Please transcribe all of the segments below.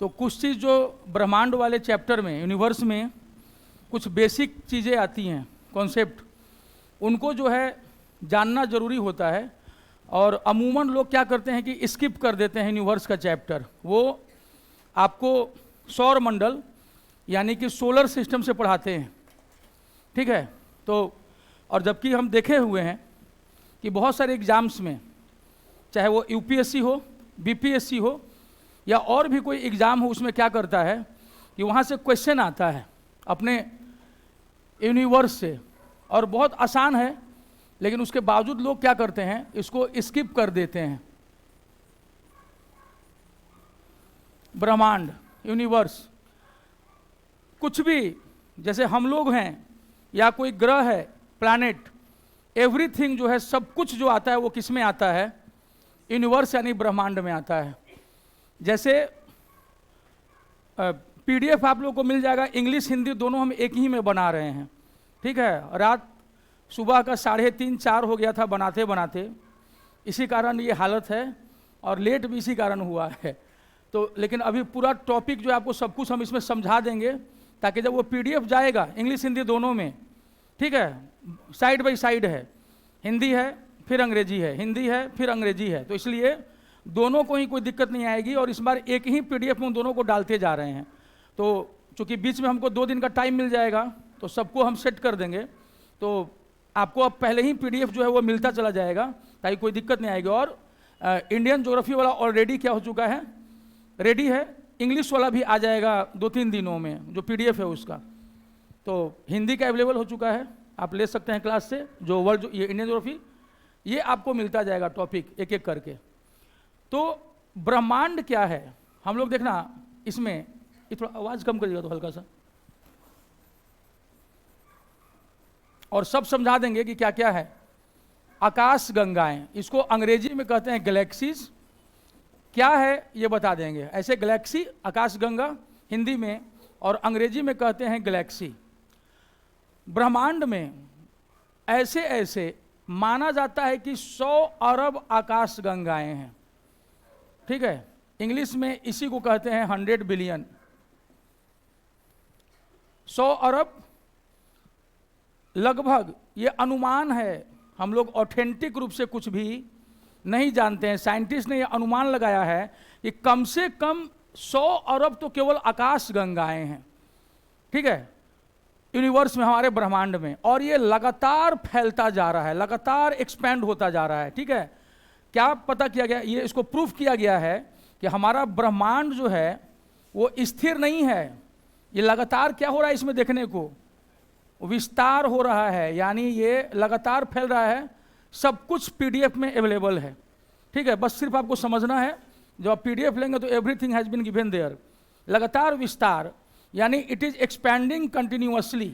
तो कुछ चीज़ जो ब्रह्मांड वाले चैप्टर में, यूनिवर्स में कुछ बेसिक चीज़ें आती हैं, कॉन्सेप्ट, उनको जो है जानना जरूरी होता है। और अमूमन लोग क्या करते हैं कि स्किप कर देते हैं यूनिवर्स का चैप्टर। वो आपको सौर मंडल यानी कि सोलर सिस्टम से पढ़ाते हैं, ठीक है। तो और जबकि हम देखे हुए हैं कि बहुत सारे एग्जाम्स में, चाहे वो यूपीएससी हो, बीपीएससी हो या और भी कोई एग्ज़ाम हो, उसमें क्या करता है कि वहाँ से क्वेश्चन आता है अपने यूनिवर्स से, और बहुत आसान है, लेकिन उसके बावजूद लोग क्या करते हैं, इसको स्किप कर देते हैं। ब्रह्मांड, यूनिवर्स, कुछ भी, जैसे हम लोग हैं या कोई ग्रह है, प्लैनेट, एवरीथिंग जो है, सब कुछ जो आता है वो किस में आता है? यूनिवर्स यानी ब्रह्मांड में आता है। जैसे पीडीएफ आप लोगों को मिल जाएगा, इंग्लिश हिंदी दोनों हम एक ही में बना रहे हैं, ठीक है। रात सुबह का 3:30 4 हो गया था बनाते बनाते, इसी कारण ये हालत है, और लेट भी इसी कारण हुआ है। तो लेकिन अभी पूरा टॉपिक जो है आपको सब कुछ हम इसमें समझा देंगे, ताकि जब वो पीडीएफ जाएगा इंग्लिश हिंदी दोनों में, ठीक है, साइड बाय साइड है, हिंदी है फिर अंग्रेजी है, हिंदी है फिर अंग्रेजी है, तो इसलिए दोनों को ही कोई दिक्कत नहीं आएगी। और इस बार एक ही पीडीएफ में दोनों को डालते जा रहे हैं। तो चूँकि बीच में हमको 2 दिन का टाइम मिल जाएगा, तो सबको हम सेट कर देंगे। तो आपको अब पहले ही पीडीएफ जो है वो मिलता चला जाएगा, ताकि कोई दिक्कत नहीं आएगी। और इंडियन ज्योग्राफी वाला ऑलरेडी क्या हो चुका है, रेडी है। इंग्लिश वाला भी आ जाएगा 2-3 दिनों में, जो पीडीएफ है उसका। तो हिंदी का अवेलेबल हो चुका है, आप ले सकते हैं क्लास से। जो वर्ल्ड, ये इंडियन ज्योग्राफी, ये आपको मिलता जाएगा टॉपिक एक एक करके। तो ब्रह्मांड क्या है, हम लोग देखना इसमें, ये थोड़ा आवाज़ कम करिएगा तो हल्का सा, और सब समझा देंगे कि क्या क्या है। आकाश गंगाएं, इसको अंग्रेजी में कहते हैं गैलेक्सीज, क्या है ये बता देंगे। ऐसे गैलेक्सी, आकाश गंगा हिंदी में, और अंग्रेजी में कहते हैं गैलेक्सी। ब्रह्मांड में ऐसे ऐसे माना जाता है कि 100 अरब आकाश गंगाएं हैं, ठीक है। इंग्लिश में इसी को कहते हैं 100 बिलियन। 100 अरब लगभग, ये अनुमान है, हम लोग ऑथेंटिक रूप से कुछ भी नहीं जानते हैं। साइंटिस्ट ने यह अनुमान लगाया है कि कम से कम 100 अरब तो केवल आकाश गंगाएं हैं, ठीक है, यूनिवर्स में, हमारे ब्रह्मांड में। और ये लगातार फैलता जा रहा है, लगातार एक्सपेंड होता जा रहा है, ठीक है। क्या पता किया गया, ये इसको प्रूफ किया गया है कि हमारा ब्रह्मांड जो है वो स्थिर नहीं है। ये लगातार क्या हो रहा है इसमें देखने को, विस्तार हो रहा है, यानी ये लगातार फैल रहा है। सब कुछ पीडीएफ में अवेलेबल है, ठीक है। बस सिर्फ आपको समझना है, जब आप पीडीएफ लेंगे तो everything has been given there. लगातार विस्तार यानी इट इज एक्सपैंडिंग कंटिन्यूअसली।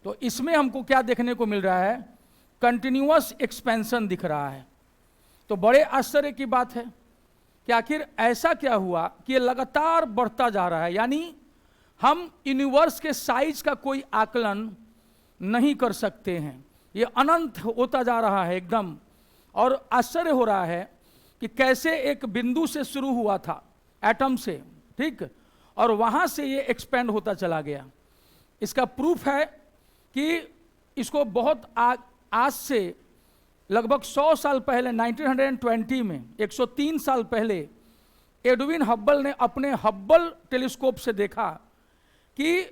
तो इसमें हमको क्या देखने को मिल रहा है, कंटिन्यूअस एक्सपेंशन दिख रहा है। तो बड़े आश्चर्य की बात है कि आखिर ऐसा क्या हुआ कि ये लगातार बढ़ता जा रहा है। यानी हम यूनिवर्स के साइज का कोई आकलन नहीं कर सकते हैं, ये अनंत होता जा रहा है एकदम। और आश्चर्य हो रहा है कि कैसे एक बिंदु से शुरू हुआ था, एटम से, ठीक, और वहाँ से ये एक्सपेंड होता चला गया। इसका प्रूफ है कि इसको बहुत आज से लगभग 100 साल पहले, 1920 में, 103 साल पहले, एडविन हब्बल ने अपने हब्बल टेलीस्कोप से देखा कि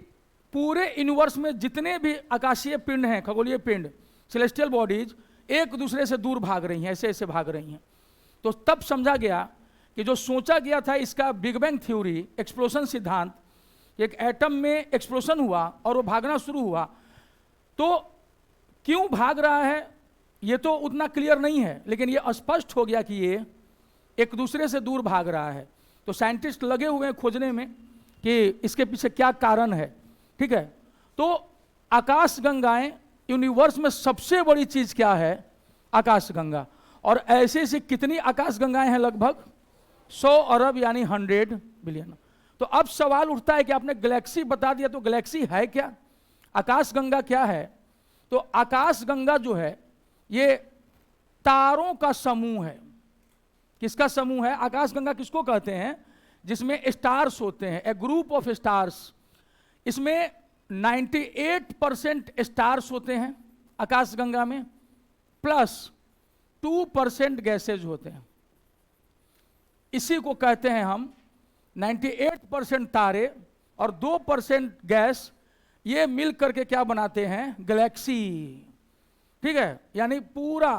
पूरे यूनिवर्स में जितने भी आकाशीय पिंड हैं, खगोलीय पिंड, सेलेस्टियल बॉडीज, एक दूसरे से दूर भाग रही हैं, ऐसे ऐसे भाग रही हैं। तो तब समझा गया कि जो सोचा गया था इसका बिग बैंग थ्योरी, एक्सप्लोशन सिद्धांत, एक एटम में एक्सप्लोशन हुआ और वो भागना शुरू हुआ। तो क्यों भाग रहा है ये तो उतना क्लियर नहीं है, लेकिन ये स्पष्ट हो गया कि ये एक दूसरे से दूर भाग रहा है। तो साइंटिस्ट लगे हुए हैं खोजने में कि इसके पीछे क्या कारण है, ठीक है। तो आकाश गंगाएं, यूनिवर्स में सबसे बड़ी चीज क्या है, आकाश गंगा। और ऐसे ऐसे कितनी आकाश गंगाएं हैं, लगभग 100 अरब यानी 100 बिलियन। तो अब सवाल उठता है कि आपने गैलेक्सी बता दिया, तो गैलेक्सी है क्या, आकाश गंगा क्या है? तो आकाश गंगा जो है ये तारों का समूह है। किसका समूह है? आकाश गंगा किसको कहते हैं जिसमें स्टार्स होते हैं, ए ग्रुप ऑफ स्टार्स। इसमें 98% स्टार्स होते हैं आकाशगंगा में, प्लस 2% गैसेज होते हैं। इसी को कहते हैं हम 98% तारे और 2% गैस, ये मिल करके क्या बनाते हैं, गैलेक्सी। ठीक है, यानी पूरा।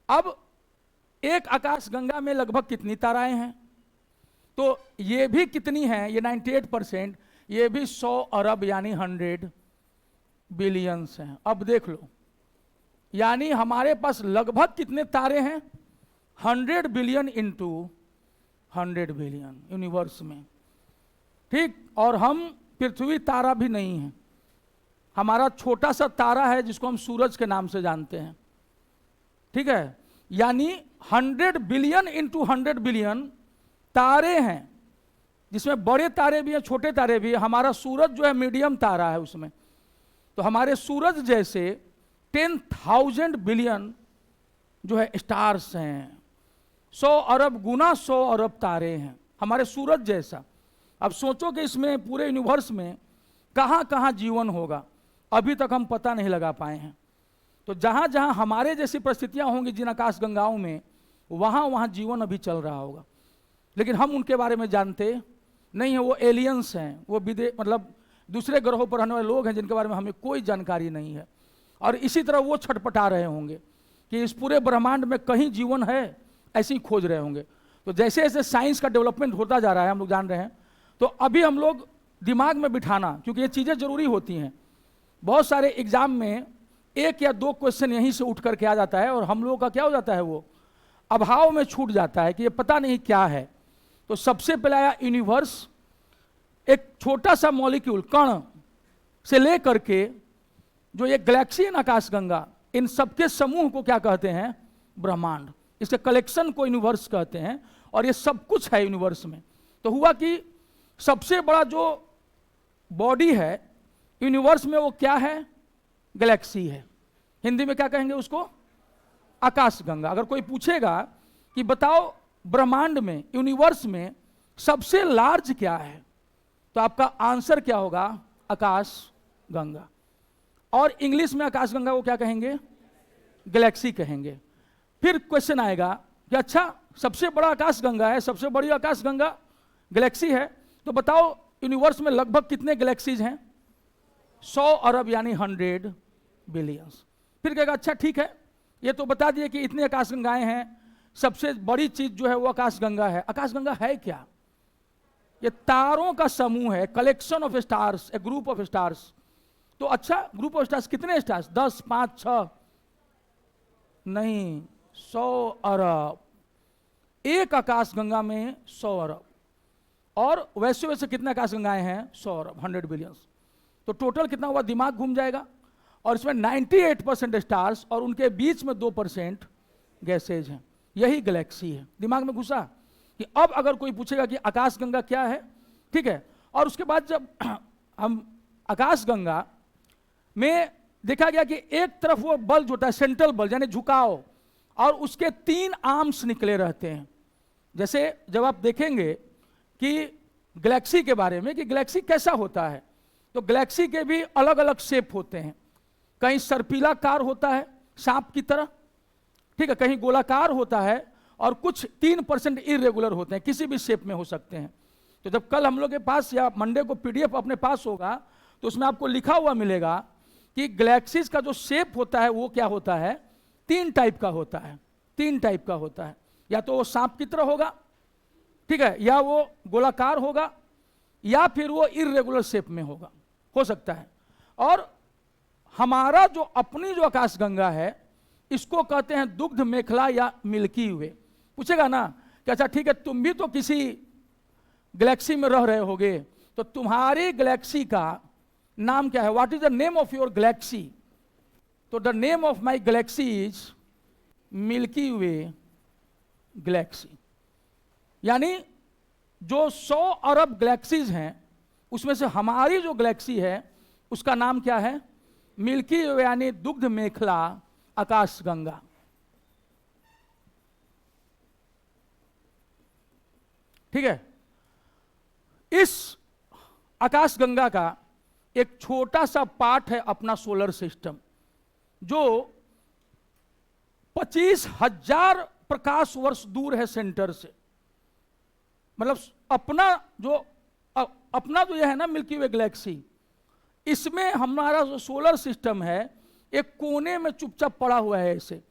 अब एक आकाशगंगा में लगभग कितनी ताराएं हैं, तो ये भी कितनी हैं, ये 98%, ये भी 100 अरब यानी 100 बिलियंस हैं। अब देख लो, यानी हमारे पास लगभग कितने तारे हैं, 100 बिलियन इंटू 100 बिलियन यूनिवर्स में। ठीक, और हम पृथ्वी तारा भी नहीं है, हमारा छोटा सा तारा है जिसको हम सूरज के नाम से जानते हैं। ठीक है, यानी 100 बिलियन इंटू 100 बिलियन तारे हैं, जिसमें बड़े तारे भी हैं, छोटे तारे भी हैं। हमारा सूरज जो है मीडियम तारा है उसमें। तो हमारे सूरज जैसे 10,000 बिलियन जो है स्टार्स हैं, 100 अरब गुना 100 अरब तारे हैं हमारे सूरज जैसा। अब सोचो कि इसमें पूरे यूनिवर्स में कहाँ कहाँ जीवन होगा, अभी तक हम पता नहीं लगा पाए हैं। तो जहाँ जहाँ हमारे जैसी परिस्थितियाँ होंगी जिन आकाशगंगाओं में, वहाँ वहाँ जीवन अभी चल रहा होगा, लेकिन हम उनके बारे में जानते नहीं है। वो एलियंस हैं, वो मतलब दूसरे ग्रहों पर रहने वाले लोग हैं जिनके बारे में हमें कोई जानकारी नहीं है। और इसी तरह वो छटपटा रहे होंगे कि इस पूरे ब्रह्मांड में कहीं जीवन है, ऐसे ही खोज रहे होंगे। तो जैसे जैसे साइंस का डेवलपमेंट होता जा रहा है, हम लोग जान रहे हैं, तो अभी हम लोग दिमाग में बिठाना, क्योंकि ये चीज़ें ज़रूरी होती हैं। बहुत सारे एग्जाम में 1 या 2 क्वेश्चन यहीं से उठ करके आ जाता है, और हम लोगों का क्या हो जाता है, वो अभाव में छूट जाता है कि ये पता नहीं क्या है। तो सबसे पहले आया यूनिवर्स, एक छोटा सा मॉलिक्यूल कण से ले करके जो ये गैलेक्सी है आकाशगंगा, इन सबके समूह को क्या कहते हैं, ब्रह्मांड। इसके कलेक्शन को यूनिवर्स कहते हैं, और ये सब कुछ है यूनिवर्स में। तो हुआ कि सबसे बड़ा जो बॉडी है यूनिवर्स में, वो क्या है, गैलेक्सी है। हिंदी में क्या कहेंगे उसको, आकाशगंगा। अगर कोई पूछेगा कि बताओ ब्रह्मांड में, यूनिवर्स में सबसे लार्ज क्या है, तो आपका आंसर क्या होगा, आकाशगंगा। और इंग्लिश में आकाशगंगा को क्या कहेंगे, गैलेक्सी कहेंगे। फिर क्वेश्चन आएगा कि अच्छा सबसे बड़ा आकाशगंगा है, सबसे बड़ी आकाशगंगा गैलेक्सी है, तो बताओ यूनिवर्स में लगभग कितने गैलेक्सीज हैं, 100 अरब यानी 100 बिलियंस। फिर कहेगा अच्छा ठीक है, ये तो बता दिए कि इतने आकाशगंगाएं हैं, सबसे बड़ी चीज जो है वो आकाशगंगा है। आकाशगंगा है क्या, ये तारों का समूह है, collection of stars, A group of stars. तो अच्छा ग्रुप ऑफ स्टार्स, कितने स्टार्स, 10, 5, 6 नहीं, 100 अरब। एक आकाशगंगा में 100 अरब, और वैसे वैसे कितने आकाशगंगाएं हैं, 100 अरब, 100 बिलियंस। तो टोटल कितना हुआ, दिमाग घूम जाएगा। और इसमें 98% स्टार्स और उनके बीच में 2% गैसेज हैं। यही गैलेक्सी है। दिमाग में घुसा कि अब अगर कोई पूछेगा कि आकाशगंगा क्या है, ठीक है। और उसके बाद जब हम आकाशगंगा में देखा गया कि एक तरफ वो बल्ब होता है, सेंट्रल बल्ब यानी झुकाव, और उसके 3 आर्म्स निकले रहते हैं। जैसे जब आप देखेंगे कि गैलेक्सी के बारे में कि गैलेक्सी कैसा होता है, तो गैलेक्सी के भी अलग अलग शेप होते हैं। कहीं सर्पिलाकार होता है सांप की तरह, ठीक है, कहीं गोलाकार होता है, और कुछ 3% इरेगुलर होते हैं, किसी भी शेप में हो सकते हैं। तो जब कल हम लोग के पास या मंडे को PDF अपने पास होगा, तो उसमें आपको लिखा हुआ मिलेगा कि गैलेक्सीज का जो शेप होता है वो क्या होता है, 3 टाइप का होता है। 3 टाइप का होता है, या तो वो सांप की तरह होगा, ठीक है, या वो गोलाकार होगा, या फिर वो इरेगुलर शेप में होगा, हो सकता है। और हमारा जो अपनी जो आकाशगंगा है, इसको कहते हैं दुग्ध मेखला या मिल्की वे। पूछेगा ना कि अच्छा ठीक है, तुम भी तो किसी गैलेक्सी में रह रहे होगे, तो तुम्हारी गैलेक्सी का नाम क्या है, what is the name of your galaxy. तो the name of my galaxy is milky way galaxy. यानी जो 100 अरब गैलेक्सीज हैं, उसमें से हमारी जो गैलेक्सी है उसका नाम क्या है, मिल्की वे, यानी दुग्ध मेखला आकाशगंगा। ठीक है। इस आकाशगंगा का एक छोटा सा पार्ट है अपना सोलर सिस्टम, जो 25,000 प्रकाश वर्ष दूर है सेंटर से। मतलब अपना जो यह है ना मिल्की वे गैलेक्सी, इसमें हमारा जो सोलर सिस्टम है एक कोने में चुपचाप पड़ा हुआ है ऐसे,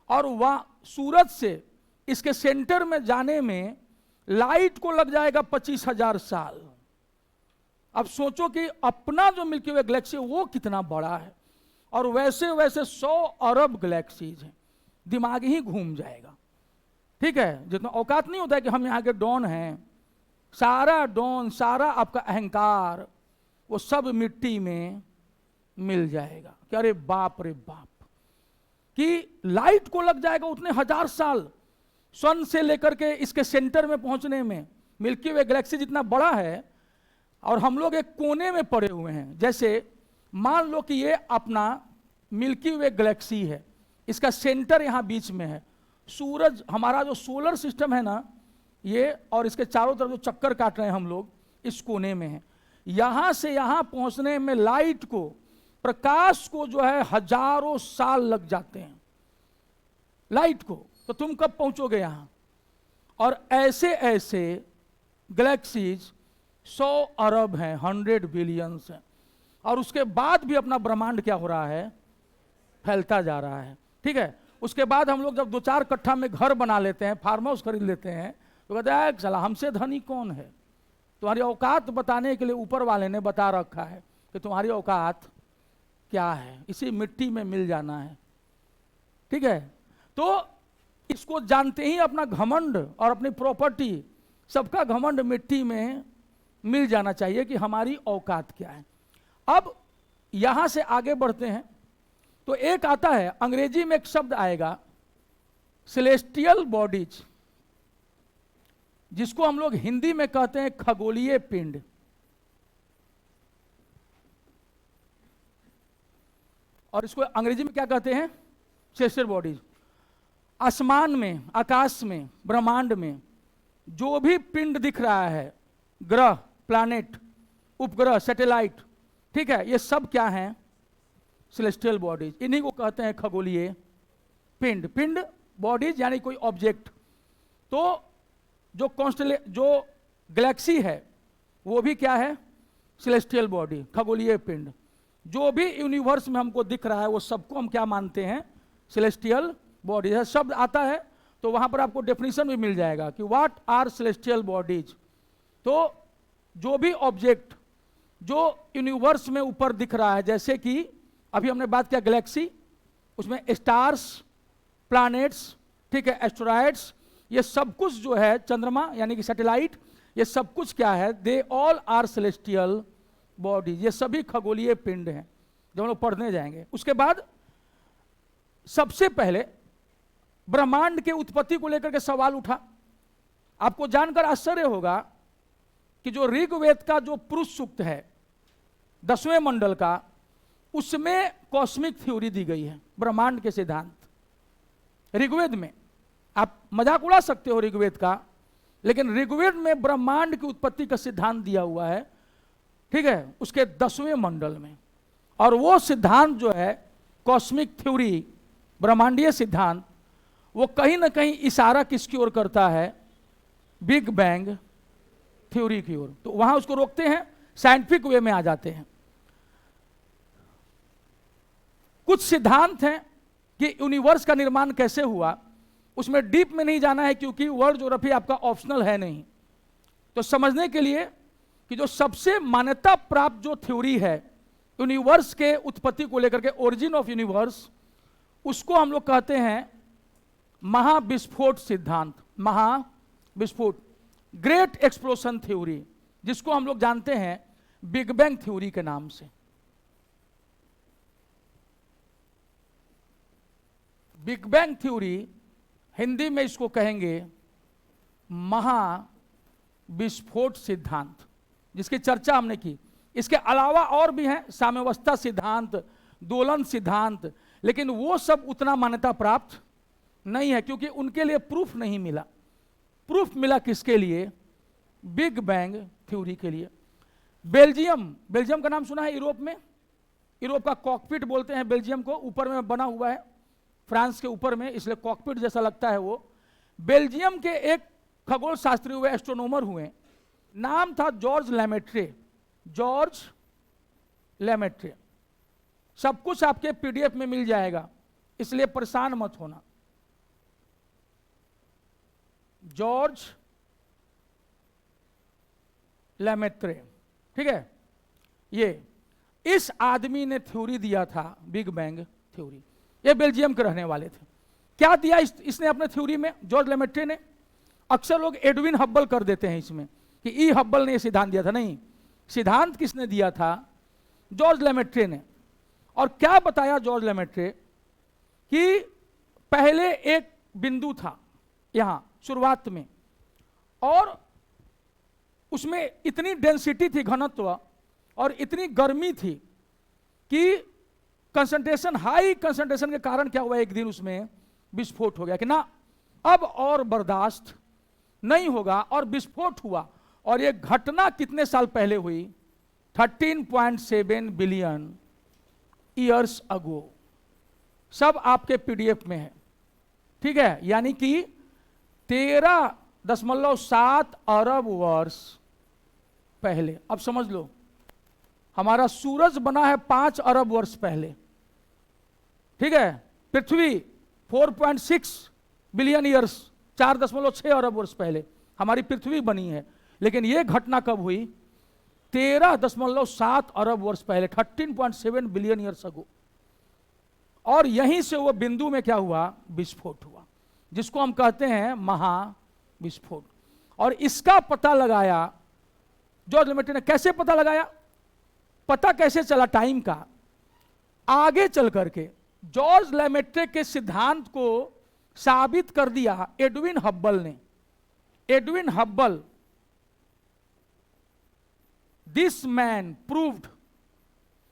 और वह सूरज से इसके सेंटर में जाने में लाइट को लग जाएगा 25,000 साल। अब सोचो कि अपना जो मिल्की वे गैलेक्सी वो कितना बड़ा है, और वैसे वैसे 100 अरब गैलेक्सीज हैं, दिमाग ही घूम जाएगा। ठीक है, जितना औकात नहीं होता है कि हम यहाँ के डॉन हैं, सारा डॉन, सारा आपका अहंकार वो सब मिट्टी में मिल जाएगा। कि अरे बाप रे बाप, कि लाइट को लग जाएगा उतने 1000 साल सन से लेकर के इसके सेंटर में पहुंचने में। मिल्की वे गैलेक्सी जितना बड़ा है और हम लोग एक कोने में पड़े हुए हैं। जैसे मान लो कि ये अपना मिल्की वे गैलेक्सी है, इसका सेंटर यहाँ बीच में है, सूरज हमारा जो सोलर सिस्टम है ना ये, और इसके चारों तरफ जो चक्कर काट रहे हैं हम लोग इस कोने में है। यहाँ से यहाँ पहुँचने में लाइट को, प्रकाश को जो है हजारों साल लग जाते हैं लाइट को। तो तुम कब पहुंचोगे यहां? और ऐसे ऐसे गैलेक्सीज 100 अरब हैं, 100 बिलियंस हैं, और उसके बाद भी अपना ब्रह्मांड क्या हो रहा है, फैलता जा रहा है। ठीक है, उसके बाद हम लोग जब 2-4 कट्ठा में घर बना लेते हैं, फार्म हाउस खरीद लेते हैं, तो कहते हैं चला हमसे धनी कौन है। तुम्हारी औकात बताने के लिए ऊपर वाले ने बता रखा है कि तुम्हारी औकात क्या है, इसी मिट्टी में मिल जाना है। ठीक है, तो इसको जानते ही अपना घमंड और अपनी प्रॉपर्टी, सबका घमंड मिट्टी में मिल जाना चाहिए कि हमारी औकात क्या है। अब यहां से आगे बढ़ते हैं तो एक आता है, अंग्रेजी में एक शब्द आएगा सेलेस्टियल बॉडीज, जिसको हम लोग हिंदी में कहते हैं खगोलीय पिंड। और इसको अंग्रेजी में क्या कहते हैं, सेलेस्टियल बॉडीज। आसमान में, आकाश में, ब्रह्मांड में जो भी पिंड दिख रहा है, ग्रह, प्लैनेट, उपग्रह, सैटेलाइट, ठीक है, ये सब क्या हैं, सेलेस्टियल बॉडीज। इन्हीं को कहते हैं खगोलीय पिंड। पिंड बॉडीज यानी कोई ऑब्जेक्ट। तो जो गैलेक्सी है वो भी क्या है, सेलेस्टियल बॉडी, खगोलीय पिंड। जो भी यूनिवर्स में हमको दिख रहा है वो सबको हम क्या मानते हैं, सेलेस्टियल बॉडीज। शब्द आता है तो वहां पर आपको डेफिनेशन भी मिल जाएगा कि व्हाट आर सेलेस्टियल बॉडीज। तो जो भी ऑब्जेक्ट जो यूनिवर्स में ऊपर दिख रहा है, जैसे कि अभी हमने बात किया गैलेक्सी, उसमें स्टार्स, प्लैनेट्स, ठीक है, एस्टेरॉयड्स, ये सब कुछ जो है, चंद्रमा यानी कि सैटेलाइट, ये सब कुछ क्या है, they all are celestial bodies. ये सभी खगोलीय पिंड हैं जो हम लोग पढ़ने जाएंगे। उसके बाद सबसे पहले ब्रह्मांड के उत्पत्ति को लेकर के सवाल उठा। आपको जानकर आश्चर्य होगा कि जो ऋग्वेद का जो पुरुष सूक्त है 10वें मंडल का, उसमें कॉस्मिक थ्योरी दी गई है, ब्रह्मांड के सिद्धांत ऋग्वेद में। आप मजाक उड़ा सकते हो ऋग्वेद का, लेकिन ऋग्वेद में ब्रह्मांड की उत्पत्ति का सिद्धांत दिया हुआ है, ठीक है, उसके 10वें मंडल में। और वो सिद्धांत जो है कॉस्मिक थ्योरी, ब्रह्मांडीय सिद्धांत, वो कहीं ना कहीं इशारा किसकी ओर करता है, बिग बैंग थ्योरी की ओर। तो वहां उसको रोकते हैं, साइंटिफिक वे में आ जाते हैं। कुछ सिद्धांत हैं कि यूनिवर्स का निर्माण कैसे हुआ, उसमें डीप में नहीं जाना है क्योंकि वर्ड ज्योग्राफी आपका ऑप्शनल है नहीं। तो समझने के लिए कि जो सबसे मान्यता प्राप्त जो थ्योरी है यूनिवर्स के उत्पत्ति को लेकर के, ओरिजिन ऑफ यूनिवर्स, उसको हम लोग कहते हैं महाविस्फोट सिद्धांत, महाविस्फोट, ग्रेट एक्सप्लोशन थ्योरी, जिसको हम लोग जानते हैं बिग बैंग थ्योरी के नाम से। बिग बैंग थ्योरी हिंदी में इसको कहेंगे महाविस्फोट सिद्धांत, जिसकी चर्चा हमने की। इसके अलावा और भी हैं, साम्यावस्था सिद्धांत, दोलन सिद्धांत, लेकिन वो सब उतना मान्यता प्राप्त नहीं है क्योंकि उनके लिए प्रूफ नहीं मिला। प्रूफ मिला किसके लिए, बिग बैंग थ्योरी के लिए। बेल्जियम का नाम सुना है? यूरोप में, यूरोप का कॉकपिट बोलते हैं बेल्जियम को, ऊपर में बना हुआ है फ्रांस के ऊपर में, इसलिए कॉकपिट जैसा लगता है वो। बेल्जियम के एक खगोल शास्त्री हुए, एस्ट्रोनॉमर हुए, नाम था जॉर्ज लेमेट्रे। जॉर्ज लेमेट्रे। सब कुछ आपके पीडीएफ में मिल जाएगा, इसलिए परेशान मत होना। जॉर्ज लेमेट्रे, ठीक है। ये इस आदमी ने थ्योरी दिया था बिग बैंग थ्योरी। ये बेल्जियम के रहने वाले थे। क्या दिया इसने अपने थ्योरी में, जॉर्ज लेमेट्रे ने? अक्सर लोग एडविन हब्बल कर देते हैं इसमें कि ई हब्बल ने यह सिद्धांत दिया था। नहीं, सिद्धांत किसने दिया था? जॉर्ज लेमेट्रे ने। और क्या बताया जॉर्ज लेमेट्रे कि पहले एक बिंदु था यहां शुरुआत में, और उसमें इतनी डेंसिटी थी, घनत्व, और इतनी गर्मी थी कि कंसंट्रेशन, हाई कंसंट्रेशन के कारण क्या हुआ, एक दिन उसमें विस्फोट हो गया कि ना अब और बर्दाश्त नहीं होगा, और विस्फोट हुआ। और ये घटना कितने साल पहले हुई? 13.7 बिलियन ईयर्स अगो। सब आपके पीडीएफ में है, ठीक है। यानी कि 13.7 अरब वर्ष पहले। अब समझ लो, हमारा सूरज बना है 5 अरब वर्ष पहले, ठीक है। पृथ्वी 4.6 बिलियन ईयर्स, 4.6 अरब वर्ष पहले हमारी पृथ्वी बनी है। लेकिन यह घटना कब हुई? 13.7 अरब वर्ष पहले, 13.7 बिलियन ईयर्स अगो। और यहीं से वो बिंदु में क्या हुआ? विस्फोट हुआ, जिसको हम कहते हैं महाविस्फोट। और इसका पता लगाया जॉर्ज लेमेट्रे ने। कैसे पता लगाया? पता कैसे चला टाइम का? आगे चल करके जॉर्ज लेमेट्रे के सिद्धांत को साबित कर दिया एडविन हब्बल ने। Edwin Hubble, this man proved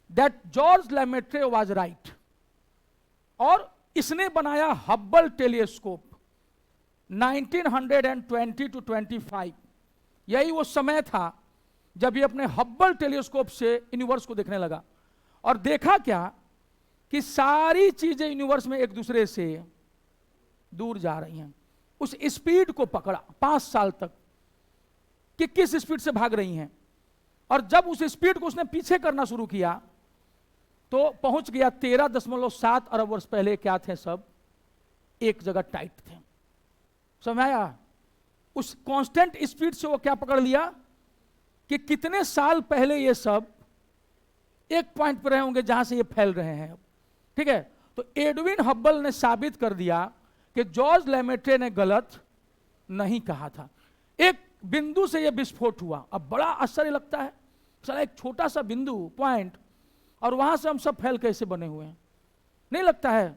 that George Lemaitre was right. और इसने बनाया हब्बल टेलीस्कोप 1920 to 25। यही वो समय था जब ये अपने हब्बल टेलीस्कोप से यूनिवर्स को देखने लगा। और देखा क्या कि सारी चीजें यूनिवर्स में एक दूसरे से दूर जा रही हैं। उस स्पीड को पकड़ा 5 साल तक कि किस स्पीड से भाग रही हैं। और जब उस स्पीड को उसने पीछे करना शुरू किया तो पहुंच गया 13.7 अरब वर्ष पहले क्या थे? सब एक जगह टाइट थे। समझ आया? उस कांस्टेंट स्पीड से वो क्या पकड़ लिया कि कितने साल पहले ये सब एक पॉइंट पर रहे होंगे जहां से ये फैल रहे हैं, ठीक है। तो एडविन हब्बल ने साबित कर दिया कि जॉर्ज लेमेट्रे ने गलत नहीं कहा था। एक बिंदु से ये विस्फोट हुआ। अब बड़ा आश्चर्य लगता है, साला एक छोटा सा बिंदु, पॉइंट, और वहां से हम सब फैल कैसे बने हुए हैं? नहीं लगता है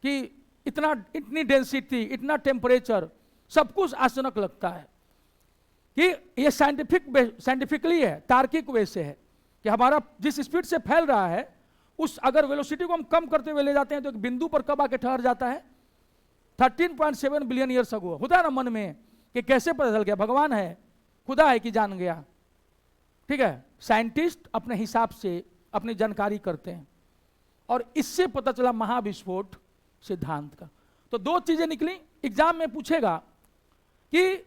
कि इतनी डेंसिटी, इतना टेम्परेचर, सब कुछ आश्चर्यजनक लगता है कि ये साइंटिफिकली है, तार्किक वे से है कि हमारा जिस स्पीड से फैल रहा है उस अगर वेलोसिटी को हम कम करते हुए ले जाते हैं तो एक बिंदु पर कब आके ठहर जाता है? 13.7 बिलियन ईयर्स अगो। होता है ना मन में कि कैसे पता चल गया? भगवान है, खुदा है कि जान गया, ठीक है। साइंटिस्ट अपने हिसाब से अपनी जानकारी करते हैं, और इससे पता चला महाविस्फोट सिद्धांत का। तो 2 चीजें निकली। एग्जाम में पूछेगा कि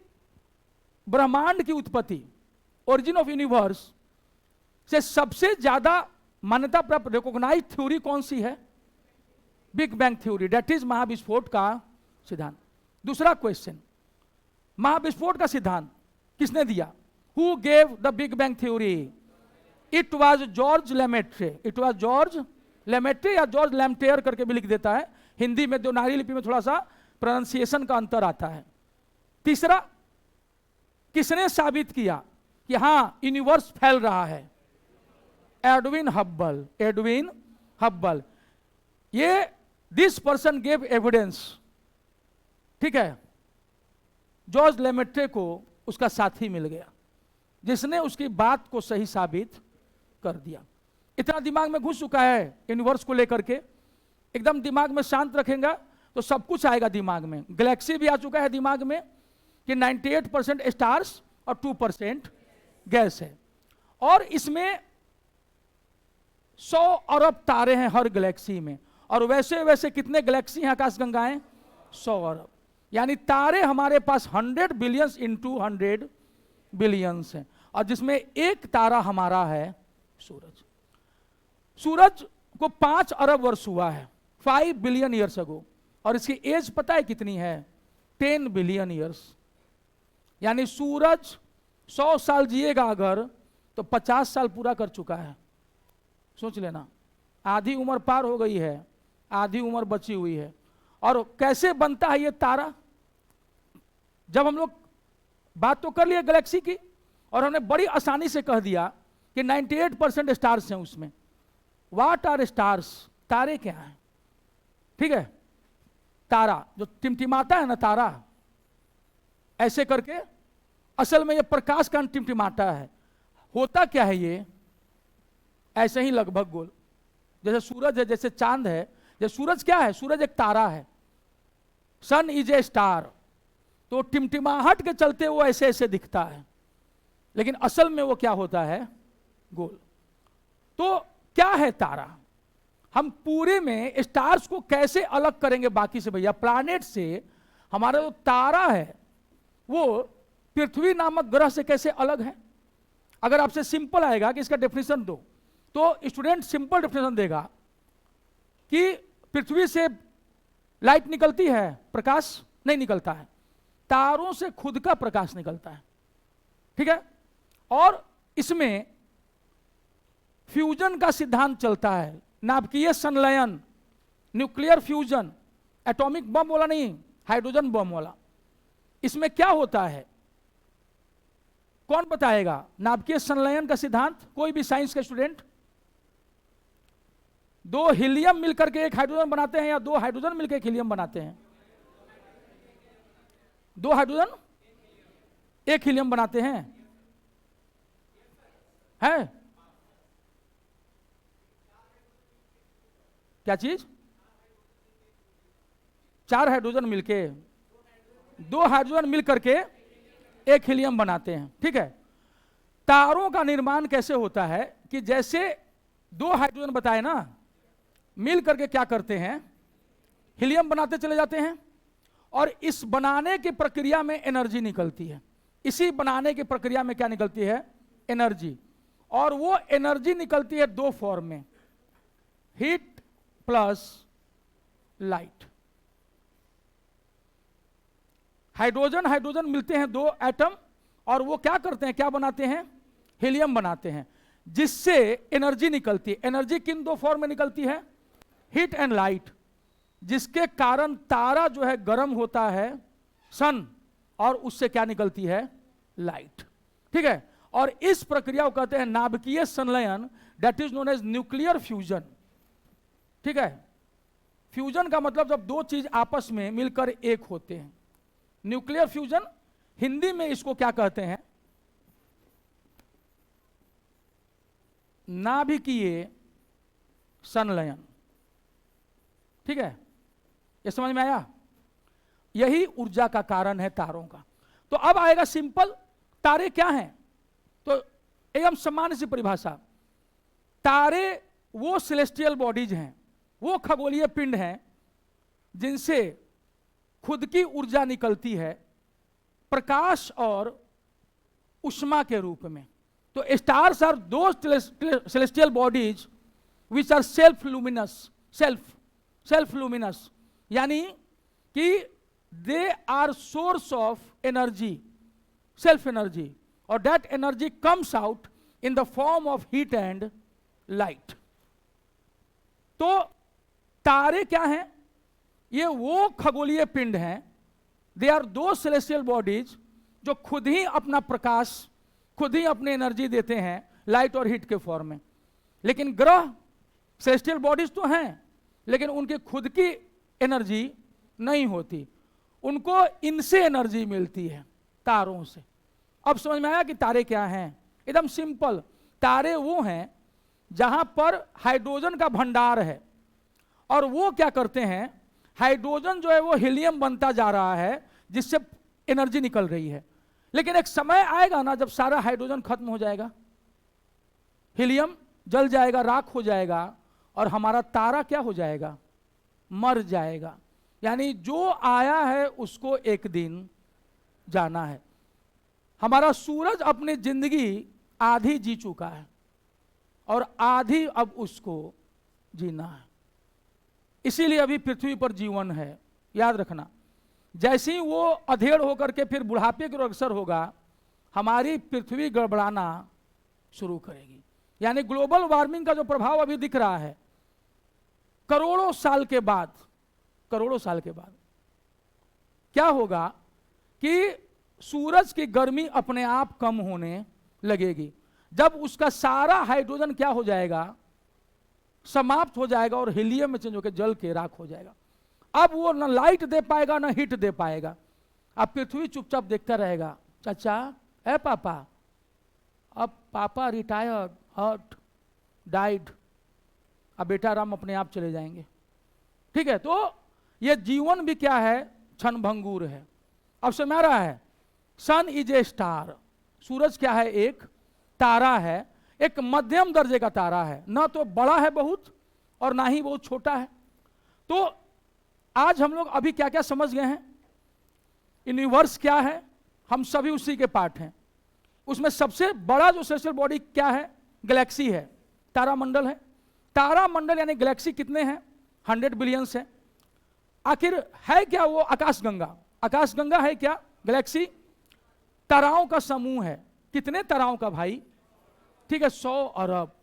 ब्रह्मांड की उत्पत्ति, ओरिजिन ऑफ यूनिवर्स से सबसे ज्यादा मान्यता प्राप्त रिकॉग्नाइज्ड थ्योरी कौन सी है? Big bang theory, that is महाविस्फोट का सिद्धांत। दूसरा क्वेश्चन, महाविस्फोट का सिद्धांत किसने दिया? Who gave the big bang theory? It was George Lemaitre. It was George Lemaitre, या जॉर्ज लैम्टेयर करके भी लिख देता है। हिंदी में देवनागरी लिपि में थोड़ा सा प्रोनाउंसिएशन का अंतर आता है। तीसरा, किसने साबित किया कि हां यूनिवर्स फैल रहा है? Edwin Hubble. Edwin Hubble. ये दिस पर्सन गेव एविडेंस, ठीक है। जॉर्ज लेमेट्रे को उसका साथी मिल गया जिसने उसकी बात को सही साबित कर दिया। इतना दिमाग में घुस चुका है यूनिवर्स को लेकर के, एकदम दिमाग में शांत रखेगा तो सब कुछ आएगा दिमाग में। गैलेक्सी भी आ चुका है दिमाग में कि 98% स्टार्स और 2% गैस है। और इसमें 100 अरब तारे हैं हर गैलेक्सी में, और वैसे वैसे कितने गैलेक्सी हैं आकाशगंगाएं? 100 अरब। यानी तारे हमारे पास 100 बिलियंस इंटू 100 बिलियंस हैं, और जिसमें एक तारा हमारा है सूरज। सूरज को 5 अरब वर्ष हुआ है, 5 बिलियन ईयर्स अगो, और इसकी एज पता है कितनी है? 10 बिलियन ईयर्स। यानी सूरज 100 साल जिएगा अगर, तो 50 साल पूरा कर चुका है। सोच लेना, आधी उम्र पार हो गई है, आधी उम्र बची हुई है। और कैसे बनता है ये तारा? जब हम लोग बात तो कर लिए गैलेक्सी की, और हमने बड़ी आसानी से कह दिया कि 98% स्टार्स हैं उसमें। What are stars? तारे क्या हैं? ठीक है, तारा जो टिमटिमाता है ना, तारा ऐसे करके, असल में ये प्रकाश का टिमटिमाता है। होता क्या है ये? ऐसे ही लगभग गोल, जैसे सूरज है, जैसे चांद है। जैसे सूरज क्या है? सूरज एक तारा है, सन इज ए स्टार। तो टिमटिमाहट के चलते वो ऐसे ऐसे दिखता है, लेकिन असल में वो क्या होता है? गोल। तो क्या है तारा? हम पूरे में स्टार्स को कैसे अलग करेंगे बाकी से भैया? प्लैनेट से हमारा जो तारा है वो पृथ्वी नामक ग्रह से कैसे अलग है? अगर आपसे सिंपल आएगा कि इसका डेफिनेशन दो, तो स्टूडेंट सिंपल डेफिनेशन देगा कि पृथ्वी से लाइट निकलती है, प्रकाश नहीं निकलता है। तारों से खुद का प्रकाश निकलता है, ठीक है। और इसमें फ्यूजन का सिद्धांत चलता है, नाभिकीय संलयन, न्यूक्लियर फ्यूजन, एटॉमिक बम वाला नहीं, हाइड्रोजन बम वाला। इसमें क्या होता है, कौन बताएगा? नाभिकीय संलयन का सिद्धांत कोई भी साइंस का स्टूडेंट। 2 हीलियम मिलकर के एक हाइड्रोजन बनाते हैं, या 2 हाइड्रोजन मिलकर एक हीलियम बनाते हैं? 2 हाइड्रोजन एक हीलियम बनाते हैं, है? क्या चीज? 4 हाइड्रोजन मिलके, 2 हाइड्रोजन मिलकर के एक हीलियम बनाते हैं, ठीक है। तारों का निर्माण कैसे होता है कि जैसे 2 हाइड्रोजन बताए ना, मिल करके क्या करते हैं? हीलियम बनाते चले जाते हैं, और इस बनाने की प्रक्रिया में एनर्जी निकलती है। इसी बनाने की प्रक्रिया में क्या निकलती है? एनर्जी। और वो एनर्जी निकलती है 2 फॉर्म में, heat plus light. Hydrogen hydrogen मिलते हैं 2 एटम, और वो क्या करते हैं, क्या बनाते हैं? हीलियम बनाते हैं, जिससे एनर्जी निकलती है। एनर्जी किन 2 फॉर्म में निकलती है? हीट एंड लाइट, जिसके कारण तारा जो है गर्म होता है, सन, और उससे क्या निकलती है? लाइट, ठीक है। और इस प्रक्रिया को कहते हैं नाभिकीय संलयन, that is known as nuclear fusion, ठीक है। फ्यूजन का मतलब जब 2 चीज आपस में मिलकर एक होते हैं। न्यूक्लियर फ्यूजन, हिंदी में इसको क्या कहते हैं? नाभिकीय संलयन, ठीक है। ये समझ में आया? यही ऊर्जा का कारण है तारों का। तो अब आएगा सिंपल, तारे क्या हैं? तो एकदम सामान्य सी परिभाषा, तारे वो सेलेस्टियल बॉडीज हैं, वो खगोलीय पिंड हैं जिनसे खुद की ऊर्जा निकलती है प्रकाश और उष्मा के रूप में। तो stars are the celestial bodies which are self luminous, self luminous, यानी कि they are source of energy, self energy, और that energy comes out in the form of heat and light. तो तारे क्या हैं? ये वो खगोलीय पिंड हैं, they are the celestial bodies जो खुद ही अपना प्रकाश, खुद ही अपनी एनर्जी देते हैं लाइट और हीट के फॉर्म में। लेकिन ग्रह सेलेस्टियल बॉडीज तो हैं, लेकिन उनकी खुद की एनर्जी नहीं होती, उनको इनसे एनर्जी मिलती है, तारों से। अब समझ में आया कि तारे क्या हैं? एकदम सिंपल, तारे वो हैं जहां पर हाइड्रोजन का भंडार है, और वो क्या करते हैं, हाइड्रोजन जो है वो हीलियम बनता जा रहा है, जिससे एनर्जी निकल रही है। लेकिन एक समय आएगा ना जब सारा हाइड्रोजन खत्म हो जाएगा, हीलियम जल जाएगा, राख हो जाएगा, और हमारा तारा क्या हो जाएगा, मर जाएगा। यानी जो आया है उसको एक दिन जाना है। हमारा सूरज अपनी जिंदगी आधी जी चुका है और आधी अब उसको जीना है, इसीलिए अभी पृथ्वी पर जीवन है। याद रखना, जैसे ही वो अधेड़ होकर के फिर बुढ़ापे की ओर अग्रसर होगा, हमारी पृथ्वी गड़बड़ाना शुरू करेगी। यानी ग्लोबल वार्मिंग का जो प्रभाव अभी दिख रहा है, करोड़ों साल के बाद क्या होगा कि सूरज की गर्मी अपने आप कम होने लगेगी, जब उसका सारा हाइड्रोजन क्या हो जाएगा, समाप्त हो जाएगा और हीलियम में चेंज होकर जल के राख हो जाएगा। अब वो न लाइट दे पाएगा न हीट दे पाएगा। अब पृथ्वी चुपचाप देखता रहेगा, चाचा है पापा, अब पापा रिटायर्ड, हर्ट, डाइड, अब बेटा राम अपने आप चले जाएंगे। ठीक है, तो ये जीवन भी क्या है, क्षणभंगुर है। अब समझ आ रहा है, सन इज ए स्टार, सूरज क्या है, एक तारा है, एक मध्यम दर्जे का तारा है, ना तो बड़ा है बहुत और ना ही बहुत छोटा है। तो आज हम लोग अभी क्या क्या समझ गए हैं, यूनिवर्स क्या है, हम सभी उसी के पार्ट हैं। उसमें सबसे बड़ा जो सेलेस्टियल बॉडी क्या है, गैलेक्सी है, तारामंडल है। तारामंडल यानी गैलेक्सी कितने हैं, 100 बिलियंस है। आखिर है क्या वो, आकाशगंगा। आकाशगंगा है क्या, गैलेक्सी ताराओं का समूह है। कितने ताराओं का भाई, ठीक है, 100 अरब,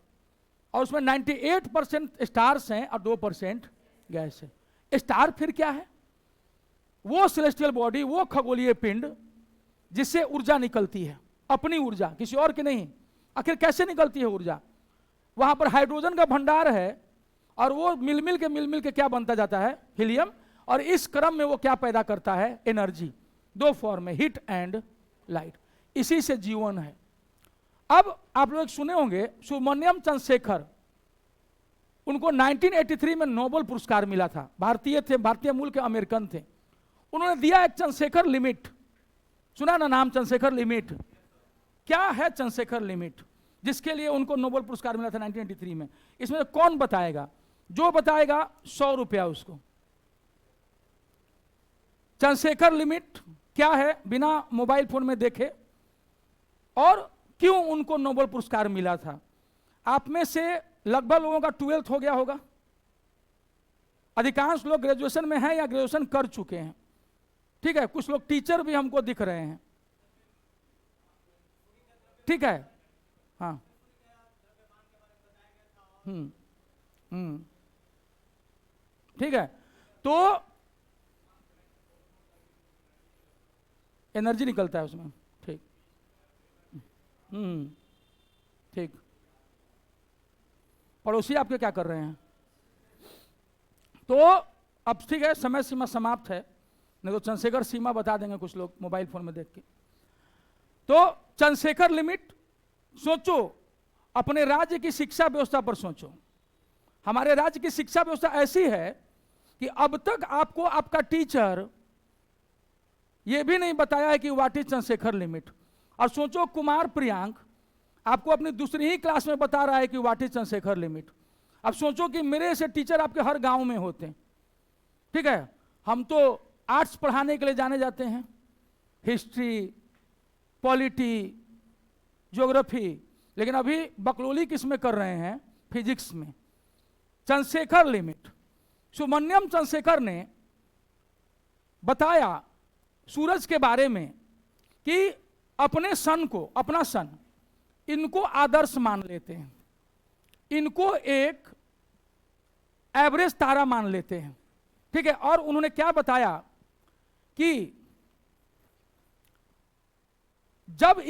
और उसमें 98% स्टार्स हैं और 2% गैस है। स्टार फिर क्या है, वो सेलेस्टियल बॉडी, वो खगोलीय पिंड जिससे ऊर्जा निकलती है, अपनी ऊर्जा, किसी और की नहीं। आखिर कैसे निकलती है ऊर्जा, वहां पर हाइड्रोजन का भंडार है और वो मिल मिल के क्या बनता जाता है, हीलियम, और इस क्रम में वो क्या पैदा करता है, एनर्जी, 2 फॉर्म में, हीट एंड लाइट। इसी से जीवन है। अब आप लोग सुने होंगे सुब्रमण्यम चंद्रशेखर, उनको 1983 में नोबेल पुरस्कार मिला था। भारतीय थे, भारतीय मूल के अमेरिकन थे। उन्होंने दिया एक चंद्रशेखर लिमिट, सुना ना नाम, चंद्रशेखर लिमिट। क्या है चंद्रशेखर लिमिट, जिसके लिए उनको नोबेल पुरस्कार मिला था 1983 में? इसमें कौन बताएगा, जो बताएगा 100 रुपया उसको। चंद्रशेखर लिमिट क्या है, बिना मोबाइल फोन में देखे, और क्यों उनको नोबेल पुरस्कार मिला था? आप में से लगभग लोगों का 12th हो गया होगा, अधिकांश लोग ग्रेजुएशन में हैं या ग्रेजुएशन कर चुके हैं। ठीक है, कुछ लोग टीचर भी हमको दिख रहे हैं। ठीक है, हाँ, ठीक है, तो एनर्जी निकलता है उसमें। ठीक, ठीक। पड़ोसी आपके क्या कर रहे हैं? तो अब ठीक है, समय सीमा समाप्त है, नहीं तो चंद्रशेखर सीमा बता देंगे कुछ लोग मोबाइल फोन में देख के। तो चंद्रशेखर लिमिट, सोचो अपने राज्य की शिक्षा व्यवस्था पर सोचो। हमारे राज्य की शिक्षा व्यवस्था ऐसी है कि अब तक आपको आपका टीचर यह भी नहीं बताया है कि व्हाट इज चंद्रशेखर लिमिट। और सोचो कुमार प्रियांक आपको अपनी दूसरी ही क्लास में बता रहा है कि व्हाट इज चंद्रशेखर लिमिट। अब सोचो कि मेरे से टीचर आपके हर गांव में होते हैं। ठीक है, हम तो आर्ट्स पढ़ाने के लिए जाने जाते हैं, हिस्ट्री, पॉलिटी, ज्योग्राफी, लेकिन अभी बकलोली किस में कर रहे हैं, फिजिक्स में। चंद्रशेखर लिमिट, सुब्रमण्यम चंद्रशेखर ने बताया सूरज के बारे में कि अपने सन को, अपना सन, इनको आदर्श मान लेते हैं, इनको एक एवरेज तारा मान लेते हैं। ठीक है, और उन्होंने क्या बताया कि जब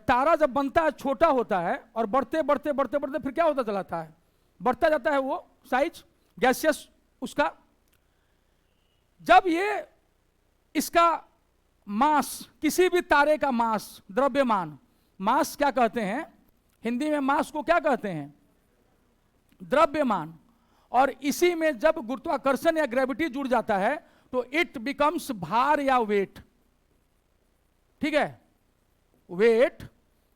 तारा जब बनता है, छोटा होता है और बढ़ते बढ़ते बढ़ते बढ़ते फिर क्या होता चलाता है, बढ़ता जाता है वो साइज गैसियस उसका। जब ये इसका मास, किसी भी तारे का मास, द्रव्यमान, मास क्या कहते हैं हिंदी में, मास को क्या कहते हैं, द्रव्यमान। और इसी में जब गुरुत्वाकर्षण या ग्रेविटी जुड़ जाता है तो इट बिकम्स भार या वेट। ठीक है, वेट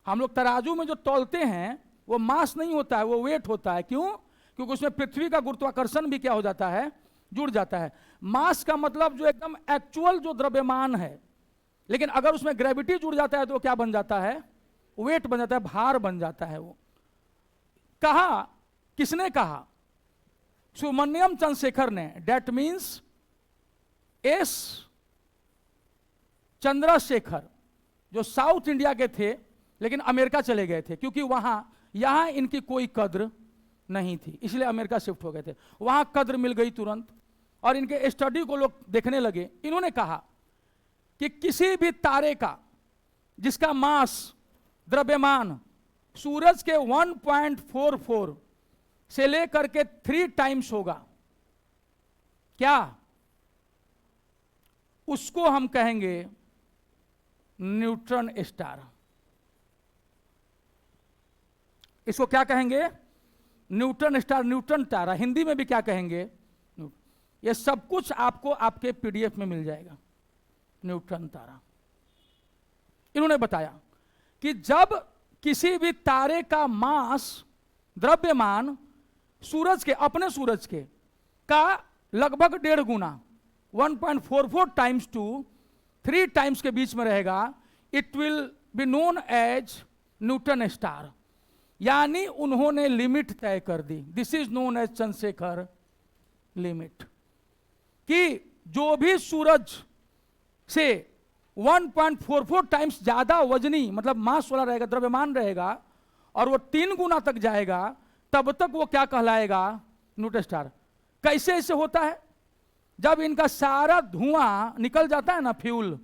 हम लोग तराजू में जो तौलते हैं वो मास नहीं होता है, वो वेट होता है। क्यों? क्योंकि उसमें पृथ्वी का गुरुत्वाकर्षण भी क्या हो जाता है, जुड़ जाता है। मास का मतलब जो एकदम एक्चुअल जो द्रव्यमान है, लेकिन अगर उसमें ग्रेविटी जुड़ जाता है तो क्या बन जाता है, वेट बन जाता है, भार बन जाता है। वो कहा, किसने कहा? सुब्रमण्यम चंद्रशेखर ने। डेट मीन्स एस चंद्रशेखर, जो साउथ इंडिया के थे लेकिन अमेरिका चले गए थे, क्योंकि वहां यहां इनकी कोई कद्र नहीं थी, इसलिए अमेरिका शिफ्ट हो गए थे। वहां कद्र मिल गई तुरंत, और इनके स्टडी को लोग देखने लगे। इन्होंने कहा कि किसी भी तारे का जिसका मास, द्रव्यमान सूरज के 1.44 से लेकर के 3 टाइम्स होगा, क्या उसको हम कहेंगे न्यूट्रॉन स्टार। इसको क्या कहेंगे? न्यूट्रॉन स्टार, न्यूट्रॉन तारा। हिंदी में भी क्या कहेंगे? ये सब कुछ आपको आपके पीडीएफ में मिल जाएगा। न्यूट्रॉन तारा। इन्होंने बताया कि जब किसी भी तारे का मास, द्रव्यमान सूरज के, अपने सूरज के का लगभग 1.5 गुना 1.44 टाइम्स टू 3 टाइम्स के बीच में रहेगा, it will be known as neutron star. यानी उन्होंने लिमिट तय कर दी। This is known as Chandrashekhar limit, कि जो भी सूरज से 1.44 टाइम्स ज्यादा वजनी, मतलब मास वाला रहेगा, द्रव्यमान रहेगा, और वो 3 गुना तक जाएगा, तब तक वो क्या कहलाएगा? Neutron star. कैसे ऐसे होता है? जब इनका सारा धुआं निकल जाता है ना, फ्यूल,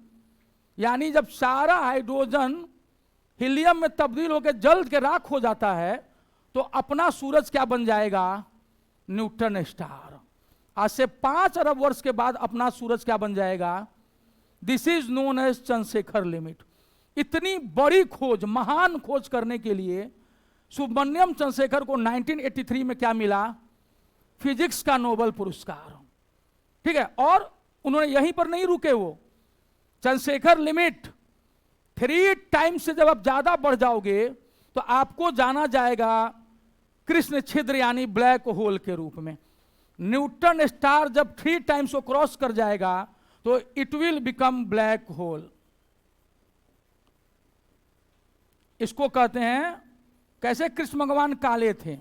यानी जब सारा हाइड्रोजन हीलियम में तब्दील होकर जल के राख हो जाता है, तो अपना सूरज क्या बन जाएगा? Neutron star. आज से 5 अरब वर्ष के बाद अपना सूरज क्या बन जाएगा? This is known as Chandrashekhar limit. इतनी बड़ी खोज, महान खोज करने के लिए सुब्रमण्यम चंद्रशेखर को 1983 में क्या मिला? फिजिक्स का नोबेल पुरस्कार। ठीक है, और उन्होंने यहीं पर नहीं रुके। वो चंद्रशेखर लिमिट 3 टाइम्स से जब आप ज्यादा बढ़ जाओगे तो आपको जाना जाएगा कृष्ण छिद्र यानी ब्लैक होल के रूप में। न्यूट्रॉन स्टार जब 3 टाइम्स को क्रॉस कर जाएगा तो it will become black hole. इसको कहते हैं, कैसे कृष्ण भगवान काले थे,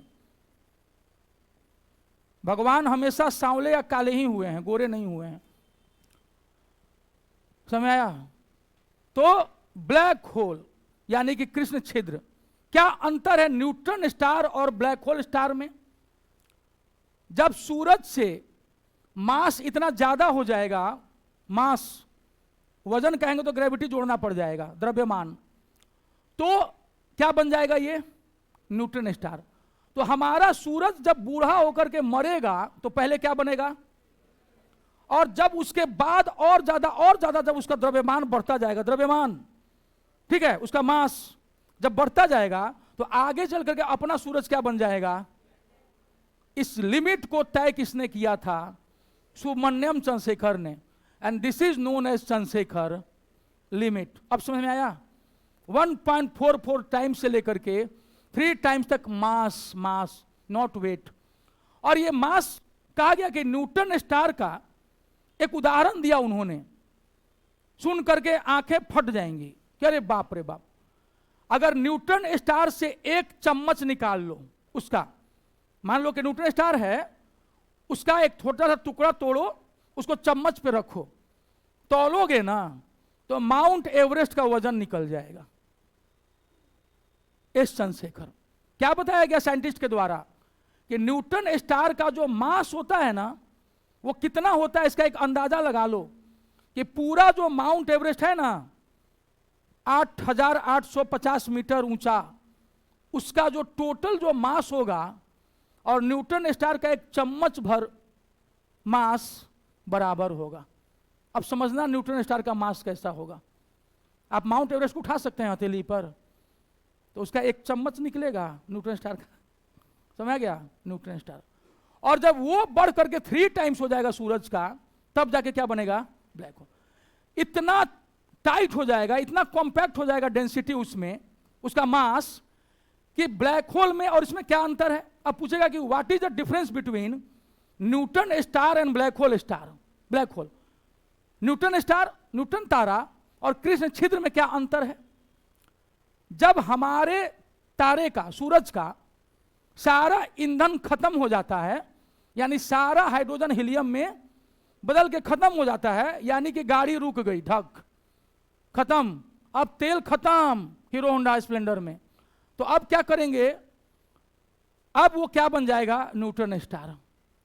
भगवान हमेशा सांवले या काले ही हुए हैं, गोरे नहीं हुए हैं। समझ आया? तो ब्लैक होल यानी कि कृष्ण छिद्र। क्या अंतर है न्यूट्रॉन स्टार और ब्लैक होल स्टार में? जब सूरज से मास इतना ज्यादा हो जाएगा, मास, वजन कहेंगे तो ग्रेविटी जोड़ना पड़ जाएगा, द्रव्यमान, तो क्या बन जाएगा? ये न्यूट्रॉन स्टार। तो हमारा सूरज जब बूढ़ा होकर के मरेगा तो पहले क्या बनेगा? और जब उसके बाद और ज्यादा जब उसका द्रव्यमान बढ़ता जाएगा, द्रव्यमान, ठीक है, उसका मास जब बढ़ता जाएगा तो आगे चल करके अपना सूरज क्या बन जाएगा? इस लिमिट को तय किसने किया था? सुब्रमण्यम चंद्रशेखर ने। And this is known as Chandrashekhar limit. अब समझ में आया? 1.44 टाइम्स से लेकर के 3 टाइम्स तक मास, मास नॉट वेट। और ये मास कहा गया कि न्यूट्रॉन स्टार का एक उदाहरण दिया उन्होंने, सुन करके आंखें फट जाएंगी कि अरे बाप रे बाप, अगर न्यूट्रॉन स्टार से 1 चम्मच निकाल लो उसका, मान लो कि न्यूट्रॉन स्टार है, उसका एक छोटा सा टुकड़ा तोड़ो, उसको चम्मच पे रखो, तौलोगे ना तो माउंट एवरेस्ट का वजन निकल जाएगा। एस चंद्रशेखर। क्या बताया गया साइंटिस्ट के द्वारा कि न्यूट्रॉन स्टार का जो मास होता है ना, वो कितना होता है, इसका एक अंदाजा लगा लो कि पूरा जो माउंट एवरेस्ट है ना 8,850 मीटर ऊंचा, उसका जो टोटल जो मास होगा और न्यूट्रॉन स्टार का 1 चम्मच भर मास बराबर होगा। अब समझना न्यूट्रॉन स्टार का मास कैसा होगा। आप माउंट एवरेस्ट को उठा सकते हैं हथेली पर, तो उसका 1 चम्मच निकलेगा न्यूट्रॉन स्टार का। समझ गया? Neutron star. और जब वो बढ़ करके 3 टाइम्स हो जाएगा सूरज का, तब जाके क्या बनेगा? Black hole. इतना टाइट हो जाएगा, इतना कॉम्पैक्ट हो जाएगा डेंसिटी उसमें, उसका मास, कि ब्लैक होल में और इसमें क्या अंतर है। अब पूछेगा कि what is the difference between neutron star and black hole star, black hole, neutron star, neutron तारा और कृष्ण छिद्र में क्या अंतर है। जब हमारे तारे का, सूरज का सारा ईंधन खत्म हो जाता है, यानी सारा हाइड्रोजन हीलियम में बदल के खत्म हो जाता है, यानी कि गाड़ी रुक गई, धक खत्म, अब तेल खत्म हीरो होंडा स्प्लेंडर में, तो अब क्या करेंगे, अब वो क्या बन जाएगा, न्यूटन स्टार।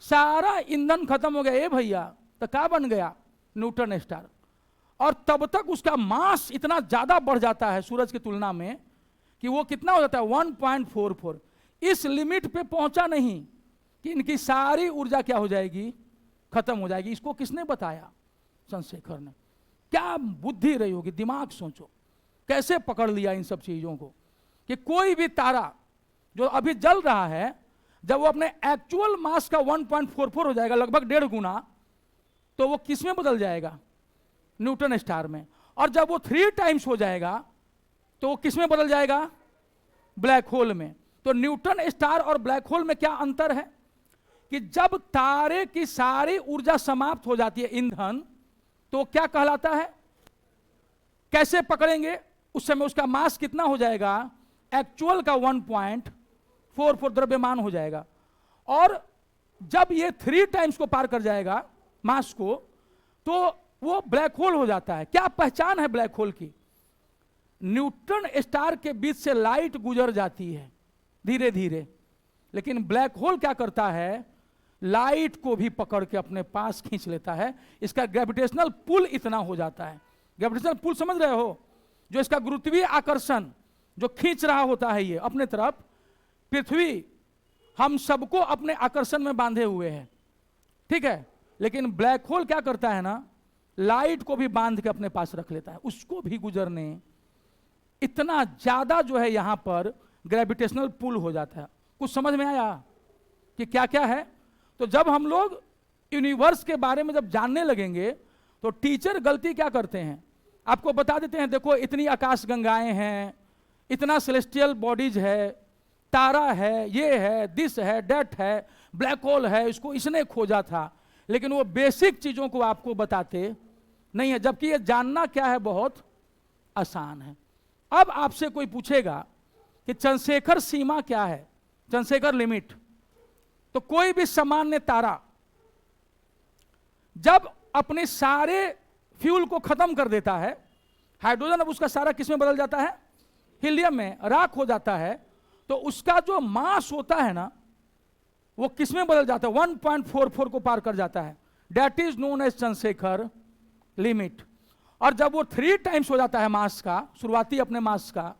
सारा ईंधन खत्म हो गया, ए भैया, तो क्या बन गया, न्यूटन स्टार। और तब तक उसका मास इतना ज्यादा बढ़ जाता है सूरज की तुलना में कि वो कितना हो जाता है, 1.44। इस लिमिट पे पहुंचा नहीं कि इनकी सारी ऊर्जा क्या हो जाएगी, खत्म हो जाएगी। इसको किसने बताया, चंद्रशेखर ने। क्या बुद्धि रही होगी, दिमाग सोचो, कैसे पकड़ लिया इन सब चीजों को कि कोई भी तारा जो अभी जल रहा है, जब वो अपने एक्चुअल मास का 1.44 हो जाएगा, लगभग 1.5 गुना, तो वो किस में बदल जाएगा, न्यूटन स्टार में। और जब वो 3 टाइम्स हो जाएगा तो वो किस में बदल जाएगा, ब्लैक होल में। तो न्यूटन स्टार और ब्लैक होल में क्या अंतर है कि जब तारे की सारी ऊर्जा समाप्त हो जाती है, ईंधन, तो क्या कहलाता है, कैसे पकड़ेंगे, उस समय उसका मास कितना हो जाएगा, एक्चुअल का 1.44 द्रव्यमान हो जाएगा। और जब ये 3 टाइम्स को पार कर जाएगा मास को, तो वो ब्लैक होल हो जाता है। क्या पहचान है ब्लैक होल की, न्यूट्रॉन स्टार के बीच से लाइट गुजर जाती है धीरे धीरे, लेकिन ब्लैक होल क्या करता है, लाइट को भी पकड़ के अपने पास खींच लेता है। इसका ग्रेविटेशनल पुल इतना हो जाता है, ग्रेविटेशनल पुल समझ रहे हो, जो इसका गुरुत्वीय आकर्षण जो खींच रहा होता है ये अपने तरफ, पृथ्वी हम सबको अपने आकर्षण में बांधे हुए है, ठीक है। लेकिन ब्लैक होल क्या करता है ना, लाइट को भी बांध के अपने पास रख लेता है, उसको भी गुजरने इतना ज्यादा जो है यहां पर ग्रेविटेशनल पुल हो जाता है। कुछ समझ में आया कि क्या क्या है। तो जब हम लोग यूनिवर्स के बारे में जब जानने लगेंगे तो टीचर गलती क्या करते हैं, आपको बता देते हैं देखो इतनी आकाश गंगाएं हैं, इतना सेलेस्टियल बॉडीज है, तारा है, ये है, दिस है, डेट है, ब्लैक होल है, इसको इसने खोजा था, लेकिन वो बेसिक चीजों को आपको बताते नहीं है, जबकि ये जानना क्या है, बहुत आसान है। अब आपसे कोई पूछेगा कि चंद्रशेखर सीमा क्या है, चंद्रशेखर लिमिट, तो कोई भी सामान्य तारा जब अपने सारे फ्यूल को खत्म कर देता है, हाइड्रोजन अब उसका सारा किस में बदल जाता है, हीलियम में, राख हो जाता है, तो उसका जो मास होता है ना वो किस में बदल जाता है, 1.44 को पार कर जाता है, that is known as Chandrashekhar limit. और जब वो 3 टाइम्स हो जाता है मास का, शुरुआती अपने मास का,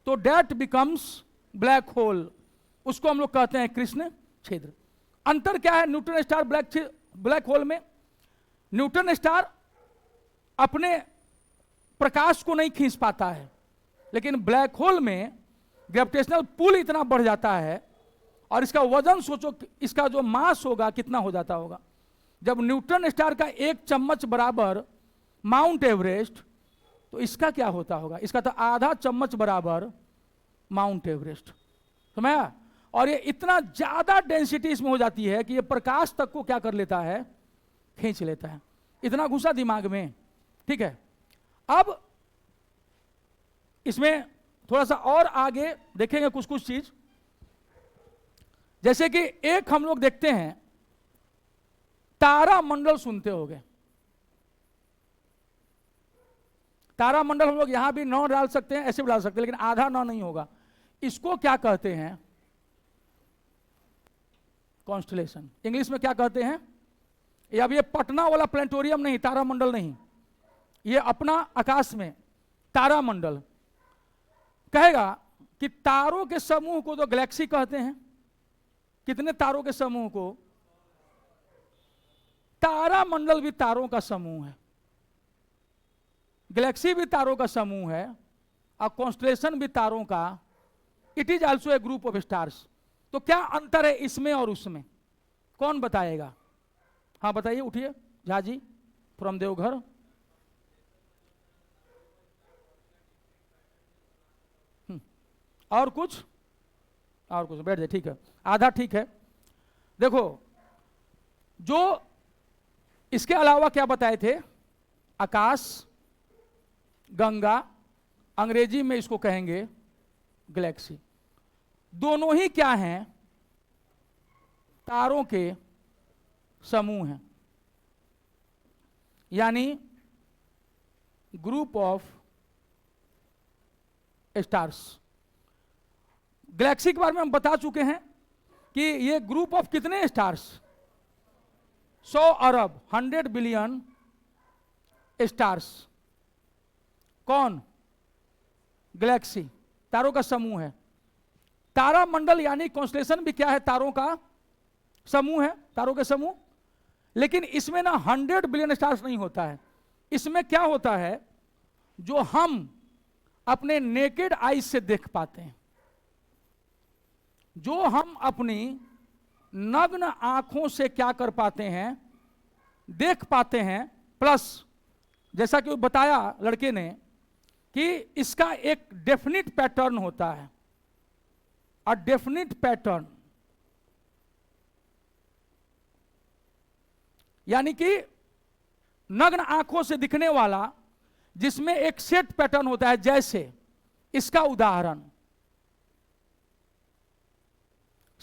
तो दैट बिकम्स ब्लैक होल, उसको हम लोग कहते हैं कृष्ण छिद्र। अंतर क्या है न्यूट्रॉन स्टार ब्लैक होल में, न्यूट्रॉन स्टार अपने प्रकाश को नहीं खींच पाता है, लेकिन ब्लैक होल में ग्रेविटेशनल पुल इतना बढ़ जाता है, और इसका वजन सोचो, इसका जो मास होगा कितना हो जाता होगा। जब न्यूट्रॉन स्टार का 1 चम्मच बराबर माउंट एवरेस्ट, तो इसका क्या होता होगा, इसका तो आधा चम्मच बराबर माउंट एवरेस्ट, समझा। और ये इतना ज्यादा डेंसिटी इसमें हो जाती है कि ये प्रकाश तक को क्या कर लेता है, खींच लेता है, इतना घुसा दिमाग में, ठीक है। अब इसमें थोड़ा सा और आगे देखेंगे कुछ कुछ चीज, जैसे कि एक हम लोग देखते हैं तारा मंडल, सुनते होंगे तारा मंडल, हम लोग यहां भी 9 डाल सकते हैं, ऐसे भी डाल सकते हैं, लेकिन आधा 9 नहीं होगा। इसको क्या कहते हैं, कॉन्स्टलेशन, इंग्लिश में क्या कहते हैं। ये अब ये पटना वाला प्लेनेटोरियम नहीं, तारा मंडल नहीं, ये अपना आकाश में तारा मंडल कहेगा कि तारों के समूह को तो गैलेक्सी कहते हैं। कितने तारों के समूह को, तारा मंडल भी तारों का समूह है, गैलेक्सी भी तारों का समूह है, और कॉन्स्टलेशन भी तारों का, it is also a group of stars. तो क्या अंतर है इसमें और उसमें, कौन बताएगा, हाँ बताइए, उठिए झा जी फ्रॉम देवघर। और कुछ बैठ जाए, ठीक है, आधा ठीक है। देखो, जो इसके अलावा क्या बताए थे, आकाश गंगा, अंग्रेजी में इसको कहेंगे गैलेक्सी, दोनों ही क्या हैं, तारों के समूह हैं, यानी ग्रुप ऑफ स्टार्स। गैलेक्सी के बारे में हम बता चुके हैं कि ये ग्रुप ऑफ कितने स्टार्स, 100 अरब 100 बिलियन स्टार्स। कौन? गैलेक्सी, तारों का समूह है। तारा मंडल यानी कॉन्स्टेलेशन भी क्या है, तारों का समूह है, तारों के समूह। लेकिन इसमें ना 100 बिलियन स्टार्स नहीं होता है, इसमें क्या होता है, जो हम अपने नेकेड आईज से देख पाते हैं, जो हम अपनी नग्न आंखों से क्या कर पाते हैं, देख पाते हैं। प्लस जैसा कि वो बताया लड़के ने कि इसका एक डेफिनिट पैटर्न होता है, अ डेफिनिट पैटर्न, यानी कि नग्न आंखों से दिखने वाला जिसमें एक सेट पैटर्न होता है। जैसे इसका उदाहरण,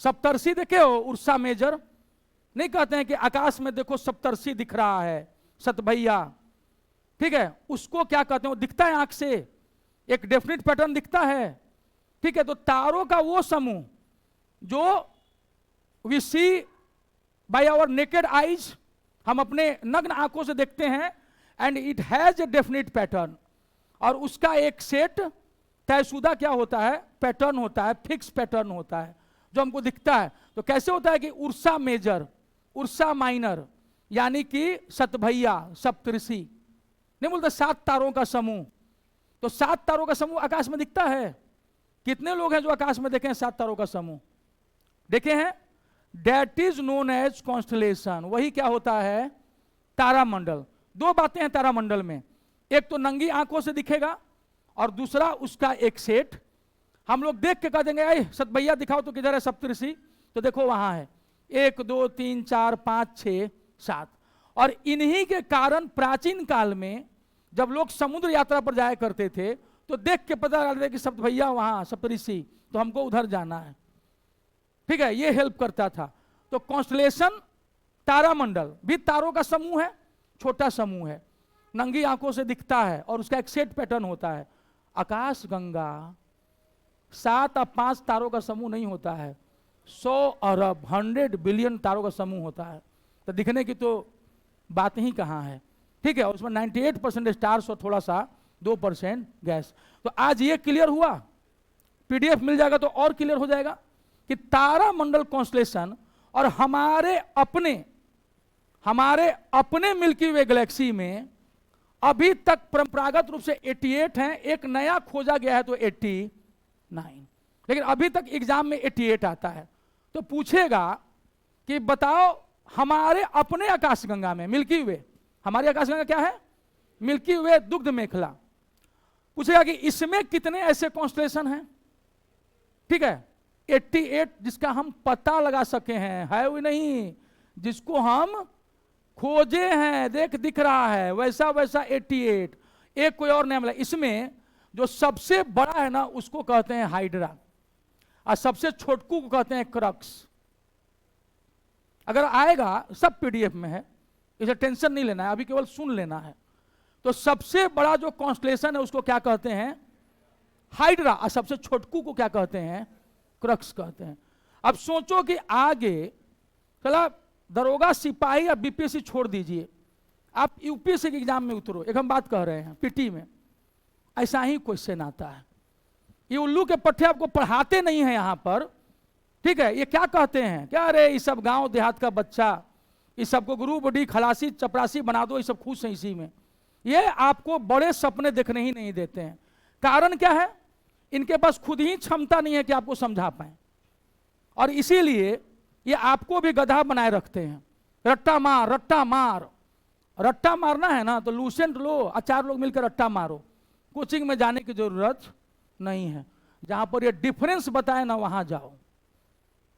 सप्तर्षि देखे हो, उर्सा मेजर, नहीं कहते हैं कि आकाश में देखो सप्तर्षि दिख रहा है, सतभैया, ठीक है, उसको क्या कहते हैं, वो दिखता है आंख से, एक डेफिनेट पैटर्न दिखता है, ठीक है। तो तारों का वो समूह जो we see by our naked eyes, हम अपने नग्न आंखों से देखते हैं, and it has a definite pattern, और उसका एक सेट तयशुदा क्या होता है, पैटर्न होता है, फिक्स पैटर्न होता है जो हमको दिखता है। तो कैसे होता है कि उर्सा मेजर, उर्सा माइनर, यानी कि सतभैया, सप्तऋषि, नहीं बोलते 7 तारों का समूह। तो 7 तारों का समूह आकाश में दिखता है। कितने लोग हैं जो आकाश में देखे हैं 7 तारों का समूह? देखे हैं? That is known as constellation. वही क्या होता है, तारामंडल। 2 बातें हैं तारामंडल में, एक तो नंगी आंखों से दिखेगा, और दूसरा उसका एक सेट। हम लोग देख के कह देंगे, अरे सतभैया दिखाओ तो किधर है सप्तऋषि, तो देखो वहां है, 1 2 3 4 5 6 7। और इन्हीं के कारण प्राचीन काल में जब लोग समुद्र यात्रा पर जाया करते थे तो देख के पता लगा था कि सप्तभैया वहां, सप्तऋषि, तो हमको उधर जाना है, ठीक है, ये हेल्प करता था। तो कॉन्स्टलेशन, तारामंडल भी तारों का समूह है, छोटा समूह है, नंगी आंखों से दिखता है, और उसका एक सेट पैटर्न होता है। आकाश गंगा 7 और 5 तारों का समूह नहीं होता है, 100 अरब 100 बिलियन तारों का समूह होता है। तो दिखने की तो बात ही कहाँ है, ठीक है। और उसमें 98% स्टार्स और थोड़ा सा 2% गैस। तो आज ये क्लियर हुआ, पीडीएफ मिल जाएगा तो और क्लियर हो जाएगा कि तारामंडल कॉन्स्टलेशन और हमारे अपने मिल्की वे गैलेक्सी में अभी तक परंपरागत रूप से 88 हैं, एक नया खोजा गया है तो 89, लेकिन अभी तक एग्जाम में 88 आता है। तो पूछेगा कि बताओ हमारे अपने आकाशगंगा में मिल्की वे, हमारी आकाशगंगा क्या है, मिल्की वे दुग्ध मेखला, पूछेगा कि इसमें कितने ऐसे कॉन्स्टलेशन हैं, ठीक है, 88 जिसका हम पता लगा सके हैं, है वो नहीं, जिसको हम खोजे हैं, दिख रहा है वैसा वैसा 88। एक कोई और नाम है, इसमें जो सबसे बड़ा है ना उसको कहते हैं हाइड्रा, और सबसे छोटकू को कहते हैं क्रक्स। अगर आएगा सब पीडीएफ में है, इसे टेंशन नहीं लेना है, अभी केवल सुन लेना है। तो सबसे बड़ा जो कॉन्स्टलेशन है उसको क्या कहते हैं, हाइड्रा, और सबसे छोटकू को क्या कहते हैं, क्रक्स कहते हैं। अब सोचो कि आगे चला दरोगा, सिपाही या बीपीएससी छोड़ दीजिए, आप यूपीएससी के एग्जाम में उतरो, एक हम बात कह रहे हैं, पीटी में ऐसा ही क्वेश्चन आता है। ये उल्लू के पट्टे आपको पढ़ाते नहीं है यहाँ पर, ठीक है। ये क्या कहते हैं, क्या अरे ये सब गांव देहात का बच्चा, इस सबको ग्रुप डी खलासी चपरासी बना दो, ये सब खुश हैं इसी में। ये आपको बड़े सपने देखने ही नहीं देते हैं। कारण क्या है, इनके पास खुद ही क्षमता नहीं है कि आपको समझा पाए, और इसीलिए ये आपको भी गधा बनाए रखते हैं। रट्टा मार, रट्टा मार, रट्टा मारना है ना तो लूसेंट लो, 4 लोग मिलकर रट्टा मारो, कोचिंग में जाने की जरूरत नहीं है। जहां पर ये डिफरेंस बताए ना वहां जाओ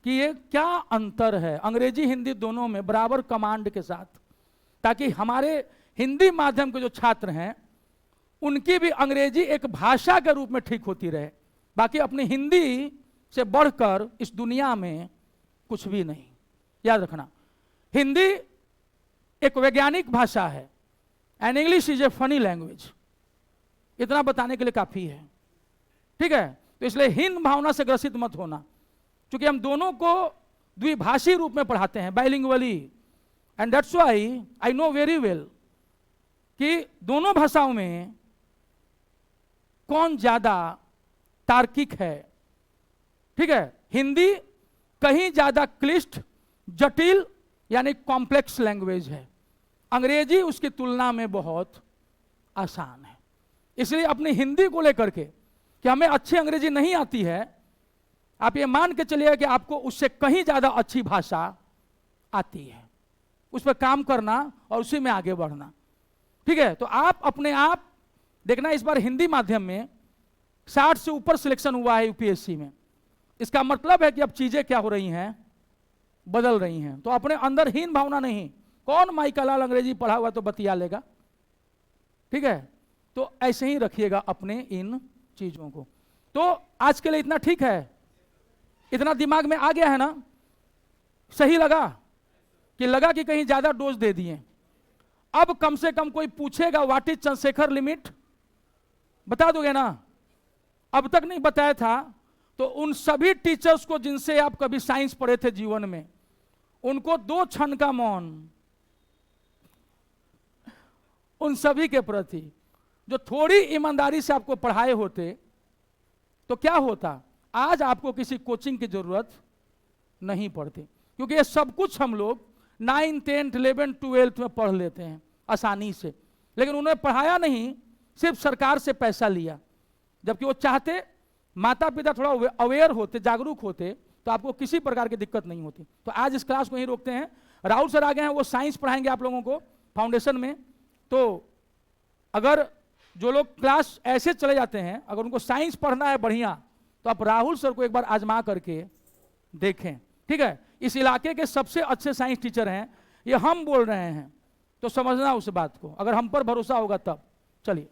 कि ये क्या अंतर है अंग्रेजी हिंदी दोनों में बराबर कमांड के साथ, ताकि हमारे हिंदी माध्यम के जो छात्र हैं उनकी भी अंग्रेजी एक भाषा के रूप में ठीक होती रहे। बाकी अपनी हिंदी से बढ़कर इस दुनिया में कुछ भी नहीं। याद रखना, हिंदी एक वैज्ञानिक भाषा है and English is a funny language. इतना बताने के लिए काफी है, ठीक है। तो इसलिए हिंद भावना से ग्रसित मत होना, क्योंकि हम दोनों को द्विभाषी रूप में पढ़ाते हैं, bilingually, and that's why I know very well कि दोनों भाषाओं में कौन ज्यादा तार्किक है, ठीक है। हिंदी कहीं ज्यादा क्लिष्ट, जटिल यानी कॉम्प्लेक्स लैंग्वेज है, अंग्रेजी उसकी तुलना में बहुत आसान है। इसलिए अपनी हिंदी को लेकर के कि हमें अच्छी अंग्रेजी नहीं आती है, आप ये मान के चलिए कि आपको उससे कहीं ज्यादा अच्छी भाषा आती है, उस पर काम करना और उसी में आगे बढ़ना, ठीक है। तो आप अपने आप देखना, इस बार हिंदी माध्यम में 60 से ऊपर सिलेक्शन हुआ है यूपीएससी में। इसका मतलब है कि अब चीजें क्या हो रही हैं, बदल रही हैं। तो अपने अंदर हीन भावना नहीं, कौन माइका लाल अंग्रेजी पढ़ा हुआ तो बतिया लेगा, ठीक है। तो ऐसे ही रखिएगा अपने इन चीजों को। तो आज के लिए इतना ठीक है, इतना दिमाग में आ गया है ना, सही लगा कि कहीं ज्यादा डोज दे दिए। अब कम से कम कोई पूछेगा व्हाट इज चंद्रशेखर लिमिट, बता दोगे ना? अब तक नहीं बताया था तो उन सभी टीचर्स को जिनसे आप कभी साइंस पढ़े थे जीवन में, उनको 2 क्षण का मौन उन सभी के प्रति, जो थोड़ी ईमानदारी से आपको पढ़ाए होते तो क्या होता, आज आपको किसी कोचिंग की जरूरत नहीं पड़ती, क्योंकि ये सब कुछ हम लोग 9, 10, 11, 12 में पढ़ लेते हैं आसानी से। लेकिन उन्हें पढ़ाया नहीं, सिर्फ सरकार से पैसा लिया। जबकि वो चाहते माता पिता थोड़ा अवेयर होते, जागरूक होते, तो आपको किसी प्रकार की दिक्कत नहीं होती। तो आज इस क्लास को ही रोकते हैं। राहुल सर आ गए हैं, वो साइंस पढ़ाएंगे आप लोगों को फाउंडेशन में। तो अगर जो लोग क्लास ऐसे चले जाते हैं, अगर उनको साइंस पढ़ना है बढ़िया, तो आप राहुल सर को एक बार आजमा करके देखें, ठीक है। इस इलाके के सबसे अच्छे साइंस टीचर हैं, ये हम बोल रहे हैं, तो समझना उस बात को, अगर हम पर भरोसा होगा तब। चलिए।